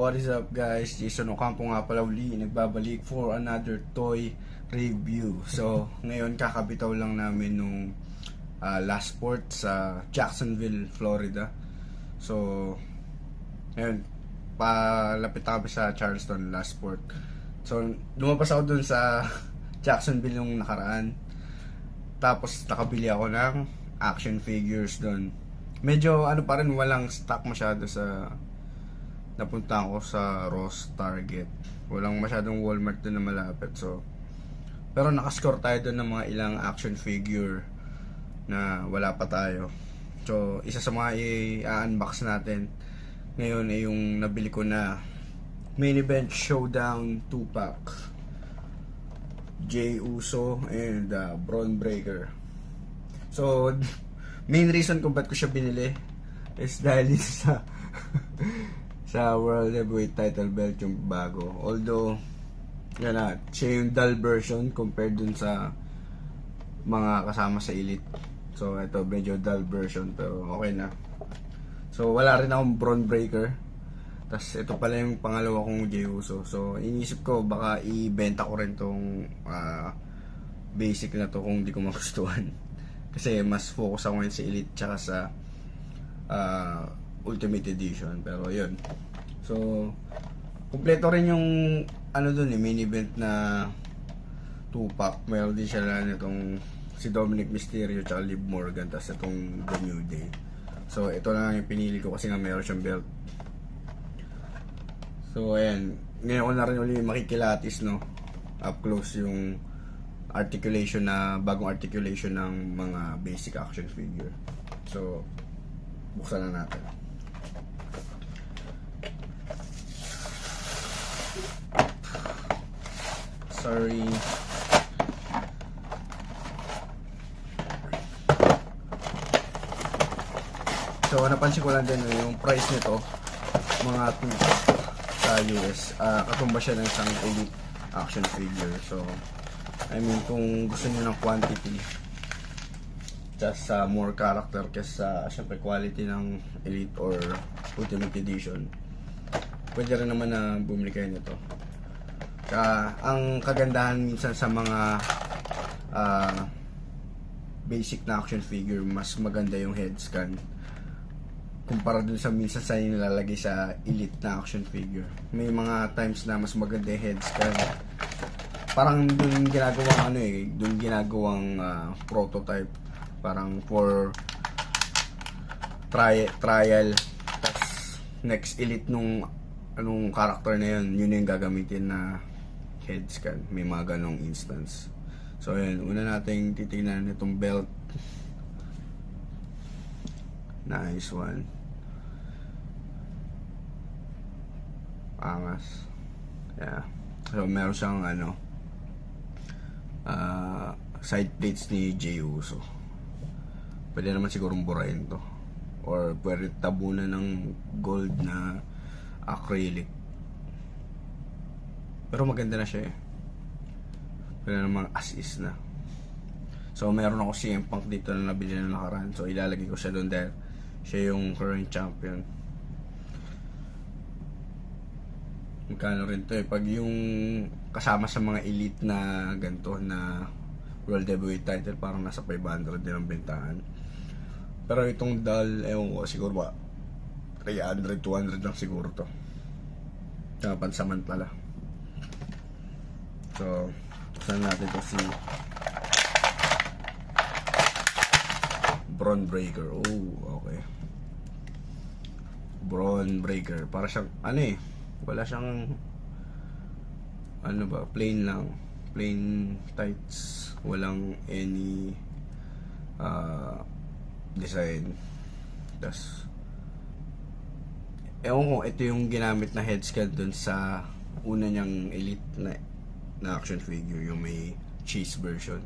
What is up guys? Jason Ocampo nga pala uli, nagbabalik for another toy review. So, ngayon kakabitaw lang namin nung last port sa Jacksonville, Florida. So, ngayon, palapit kami sa Charleston, last port. So, lumabas ako dun sa Jacksonville nung nakaraan. Tapos, nakabili ako ng action figures dun. Medyo ano pa rin, walang stock masyado sa napunta ako sa Ross, Target. Walang masyadong Walmart doon na malapit. So, pero nakascore tayo doon ng mga ilang action figure na wala pa tayo. So, isa sa mga i-unbox natin ngayon ay yung nabili ko na Main Event Showdown 2-pack. Jey Uso and Bron Breakker. So, main reason kung ba't ko siya binili is dahil dito sa sa World Heavyweight title belt yung bago. Although, yan na, siya yung dull version compared dun sa mga kasama sa Elite. So, ito, medyo dull version, pero okay na. So, wala rin akong Bron Breakker. Tapos, ito pala yung pangalawa kong Jey Uso. So, inisip ko, baka i-benta ko rin tong basic na to kung di ko magustuhan. Kasi, mas focus ako ngayon sa Elite tsaka sa Ultimate Edition, pero yun. So, kumpleto rin yung ano dun main event na 2-pack. Meron din siya na itong si Dominic Mysterio tsaka Liv Morgan, tapos itong The New Day. So, ito na lang yung pinili ko kasi nga meron siyang belt. So, ayan. Ngayon ko na rin ulit makikilatis, no? Up close yung articulation na, bagong articulation ng mga basic action figure. So, buksan na natin. Sorry. So, napansin ko lang din yung price nito, mga 2 sa US. Katumba siya ng isang Elite action figure. So, I mean, kung gusto niyo ng quantity, just more character kesa syempre quality ng Elite or Ultimate Edition, pwede rin naman na bumili kayo nito. Ang kagandahan minsan sa mga basic na action figure, mas maganda yung head scan kumpara dun sa minsan sa nilalagay sa Elite na action figure. May mga times na mas maganda yung head scan. Parang dun ginagawang dun ginagawang prototype, parang for trial. Tapos next Elite nung anong character na yun yung gagamitin na head scan. May mga ganong instance. So ayan, una nating titignan itong belt. Nice one. Angas. Yeah. So meron siyang side plates ni Jey Uso. Pwede naman sigurong burahin to, or pwede tabunan ng gold na acrylic. Pero maganda na siya eh. Pwede namang as is na. So meron ako CM Punk dito na nabili na nakaraan. So ilalagay ko siya doon dahil siya yung current champion. Magkano rin to eh. Pag yung kasama sa mga Elite na ganito na World Heavyweight title, parang nasa 500 din ang bentahan. Pero itong dull, ewan ko, siguro ba 300, 200 lang siguro to. Pansamantala. So, saan natin to si Bron Breakker. Oh, okay. Bron Breakker. Para siyang, wala siyang, plain lang. Plain tights. Walang any design. Tas, ewan ko, ito yung ginamit na head scan dun sa una niyang Elite na action figure, yung may cheese version.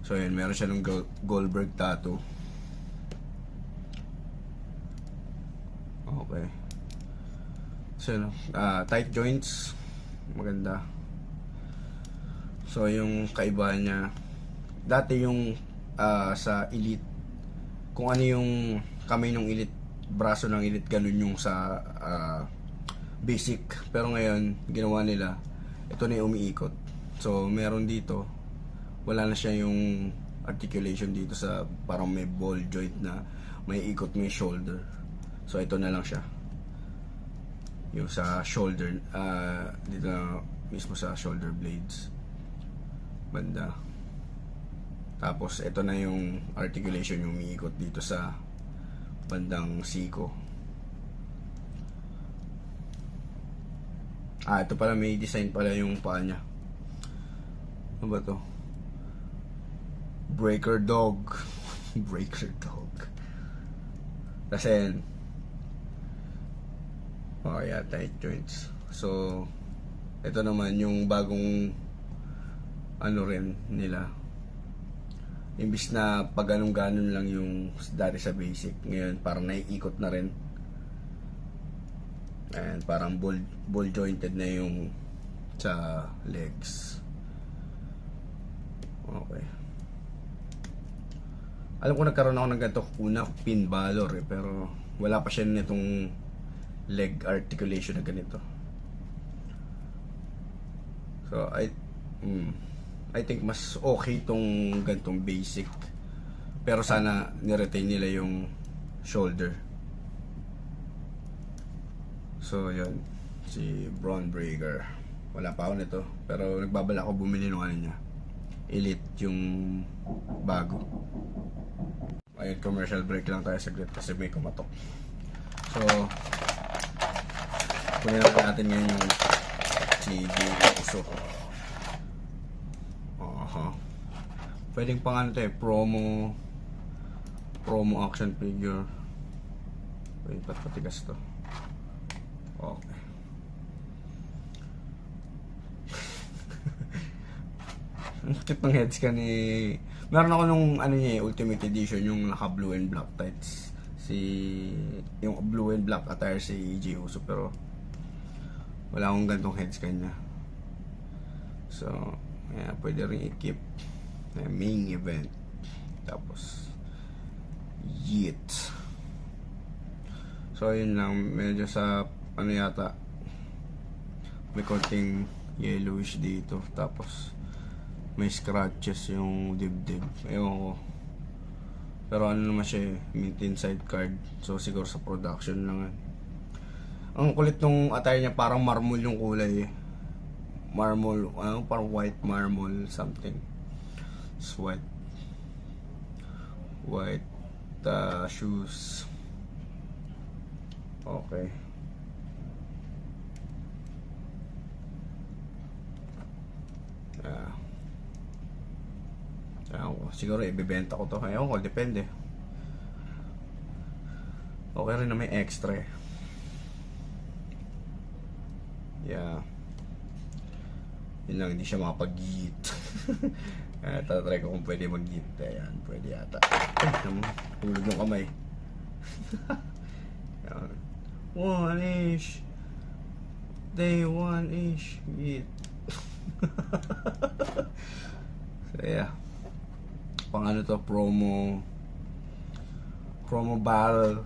So yun, meron siya ng Goldberg tattoo. Okay. So tight joints, maganda. So yung kaibahan niya, dati yung sa Elite, kung ano yung kamay ng Elite, braso ng Elite, ganun yung sa basic. Pero ngayon, ginawa nila, ito na yung umiikot. So, meron dito, wala na siya yung articulation dito sa parang may ball joint na may ikot mo yung shoulder. So, ito na lang siya. Yung sa shoulder, dito na mismo sa shoulder blades. Banda. Tapos, ito na yung articulation yung umiikot dito sa bandang siko. Ito pala, may design pala yung paa niya. Ano ba to? Breaker dog. Breaker dog. Kasi yeah, tight joints. So, ito naman yung bagong ano rin nila. Imbis na pag ganun lang yung dati sa basic, ngayon parang naiikot na rin. And parang ball jointed na yung sa legs. Okay. Alam ko nagkaroon ako ng ganito una, Finn Balor pero wala pa siya nitong leg articulation na ganito. So I think mas okay tong ganitong basic. Pero sana ni-retain nila yung shoulder. So yun, si Bron Breakker. Wala pa ako nito, pero nagbabala ako bumili ng ano niya. Elite yung bago. Ayun, commercial break lang tayo saglit kasi may kumatok. So, kunin natin ngayon yung si Jey Uso. Pwedeng pang ano tayo, promo action figure. Wait, patigas to. Okay. Ang cute ng heads ka ni... Meron ako nung ano niya, Ultimate Edition, yung naka blue and black tights. Yung blue and black attire si Jey Uso, pero wala akong gantong heads kanya. So, pwede rin i-keep main event. Tapos yeet. So, yun lang. Medyo sa ano yata, may konting yellowish dito. Tapos may scratches yung dibdib. Ewan ko. Pero ano naman siya, mint inside card. So siguro sa production lang. Ang kulit nung attire niya, parang marble yung kulay. Marble, parang white marble something. It's white shoes. Okay. Siguro ibebenta ko to. Ayaw ko, depende. Okay rin na may extra eh. Yeah. Yun lang, hindi siya makapag-yeet. Tatry ko kung pwede mag-yeet. Ayan, pwede yata. Ay, tulog yung kamay. 1-ish. Day 1-ish. Yeet. So yeah. Pang ano to, promo battle.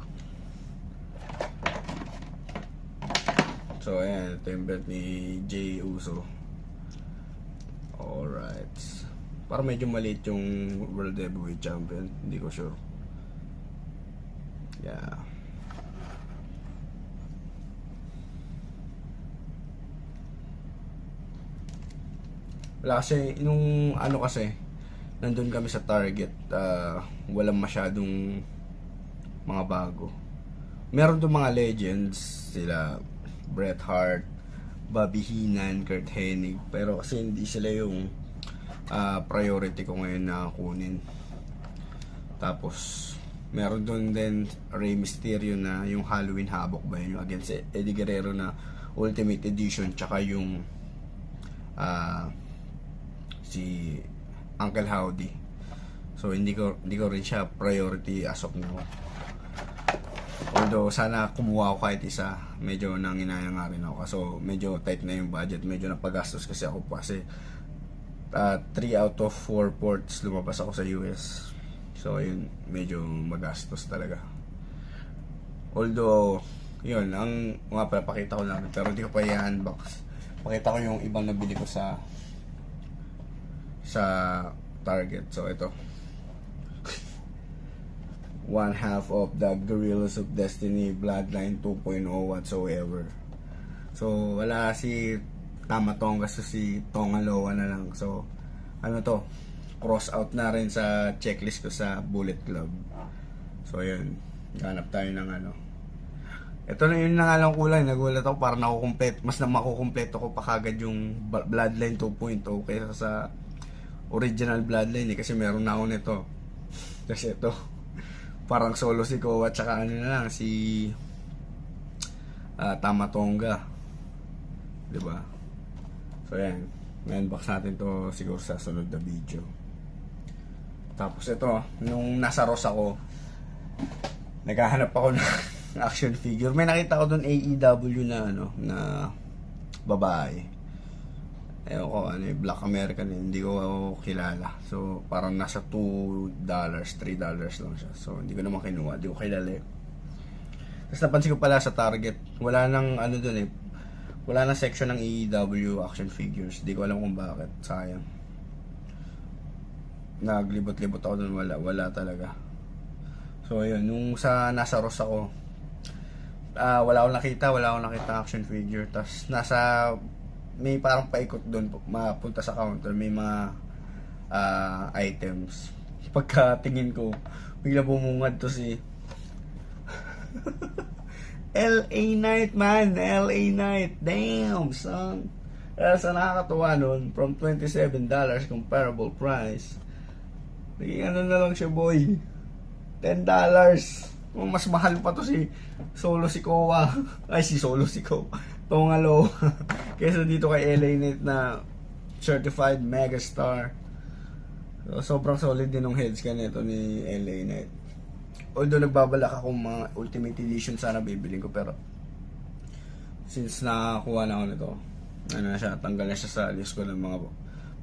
So ayan, ito yung belt ni Jey Uso. Alright. Parang medyo maliit yung World Heavyweight Champion. Hindi ko sure. Yeah. Wala kasi, nung ano kasi, nandun kami sa Target, walang masyadong mga bago. Meron doon mga legends, sila Bret Hart, Bobby Heenan, Kurt Hennig, pero kasi hindi sila yung priority ko ngayon na kunin. Tapos meron doon din Rey Mysterio na yung Halloween Havoc ba yun, yung against Eddie Guerrero na Ultimate Edition, tsaka yung si Uncle Howdy. So hindi ko rin siya priority as of now. Although sana kumuha ako kahit isa, medyo nanginayang nga rin ako. So medyo tight na yung budget, medyo napagastos kasi ako pa kasi 3 out of 4 ports lumabas ako sa US. So ayun, medyo magastos talaga. Although yun, ang nga pala, pakita ko lang, pero hindi ko pa i-unbox. Pakita ko yung ibang nabili ko sa Target. So ito, one half of the Guerrillas of Destiny Bloodline 2.0 whatsoever. So wala si Tama Tonga, so si Tongaloa na lang. So ano to, cross out na rin sa checklist ko sa Bullet Club. So yun, ganap tayo ng ano. Ito na yun na nga lang kulang. Nagulat ako, para mas na makukumpleto ko pa kagad yung Bloodline 2.0 kaysa sa original Bloodline kasi meron na ako nito. Kasi ito, parang solo si Kowa at saka ano na lang si Tama Tonga, diba? So yan, i-unbox natin to siguro sa sunod na video. Tapos ito, nung nasa Ross ako, naghahanap ako ng action figure. May nakita ko doon AEW na ano, na babae. Ewan ko, ano, Black American, hindi ko kilala. So, parang nasa $2, $3 lang siya. So, hindi ko naman kinuha, hindi ko kilala eh. Tapos napansin ko pala sa Target, wala nang ano doon eh, wala nang section ng AEW action figures. Hindi ko alam kung bakit, sayang. Naglibot-libot ako doon, wala talaga. So, ayun, nung nasa Ross ako, wala akong nakita action figure. Tapos may parang paikot doon, mapunta sa counter, may mga items. Pagkatingin ko, bigla bumungad to si LA Knight, man. LA Knight, damn son. Sa nakakatuwa nun, from $27 comparable price, naging ano na lang siya, boy, $10. Mas mahal pa to si Solo Sikoa. Ay, si Solo Sikoa, Tongalo. Kesa dito kay LA Knight na certified megastar. So, sobrang solid din ng heads ka nito ni LA Knight. Although nagbabalak akong mga Ultimate Edition sana bibilin ko, pero since nakakuha na ako nito, ano na siya, tanggal na siya sa list ko ng mga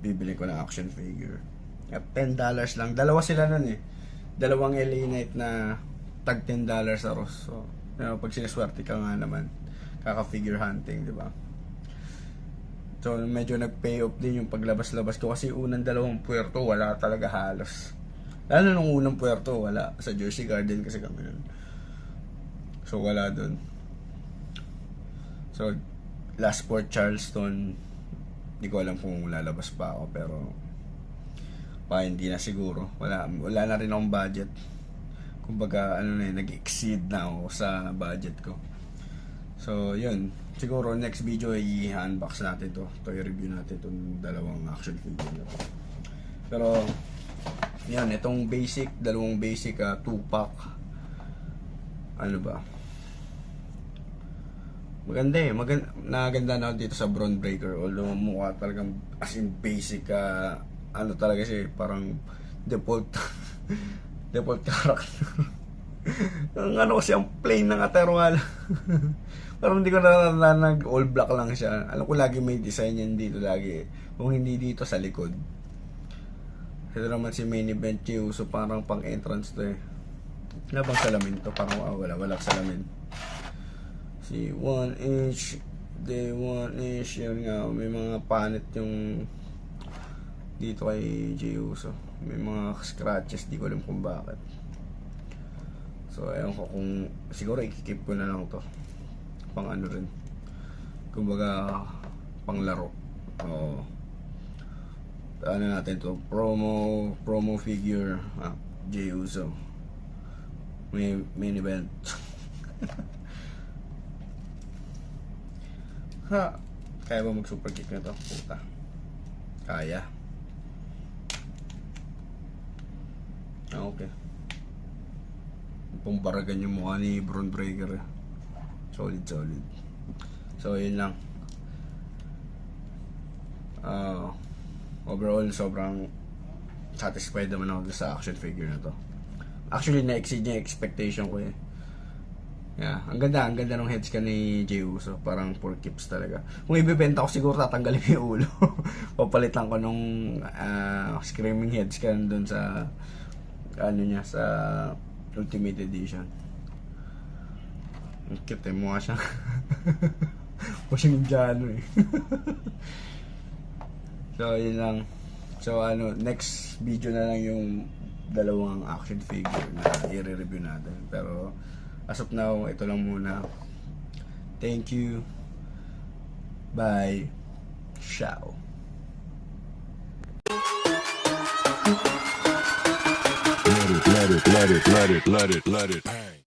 bibili ko ng action figure. $10 lang. Dalawa sila nun eh. Dalawang LA Knight na tag $10 sa Ross. So, pag sinaswerte ka nga naman, kaka-figure hunting, di ba? So, medyo nag-pay off din yung paglabas-labas ko kasi unang dalawang puwerto, wala talaga halos. Lalo nung unang puwerto, wala. Sa Jersey Garden kasi kami nun. So, wala dun. So, last Port Charleston, hindi ko alam kung lalabas pa ako, pero hindi na siguro. Wala na rin akong budget. Kumbaga, nag-exceed na ako sa budget ko. So, yun. Siguro, next video, i-unbox natin to. I-review natin itong dalawang action figure na to. Pero, yan, itong dalawang basic 2-pack. Ano ba? Maganda eh. Naganda na ako dito sa Braun Breaker. Although, mukha talagang as in basic, ano talaga siya, parang default default character. Ang ano kasi, ang plain ng Ateruala. Parang hindi ko na all black lang siya. Alam ko lagi may design yan dito lagi. Kung hindi dito sa likod. Ito naman si Main Event Uso, parang pang entrance to eh. Wala bang salamin to? Parang wala salamin. Si 1-inch, day 1-inch, yun nga, may mga panit yung dito kay Jey Uso. May mga scratches, di ko alam kung bakit. So, ewan ko kung, siguro ikikip ko na lang to. Pang ano rin. Kumbaga, pang laro. Oo. Ano natin to? Promo figure. Jey Uso. May main event. Kaya ba mag super kick na to? Puta. Kaya. Okay. Pumbaragan yung mukha ni Braun Breaker. Solid. So, yun lang. Overall, sobrang satisfied naman ako sa action figure na to. Actually, na-exceed niya expectation ko eh. Yeah, ang ganda ng heads ka ni Jey Uso. Parang for keeps talaga. Kung ibibenta ko, siguro tatanggalin yung ulo. Papalitan ko nung screaming heads ka dun sa sa Ultimate Edition. Ang cute eh, mukha siyang mukha siyang Indiano eh. So yun lang. So next video na lang yung dalawang action figure na i-review natin. Pero as of now, ito lang muna. Thank you. Bye. Ciao. Let it bang.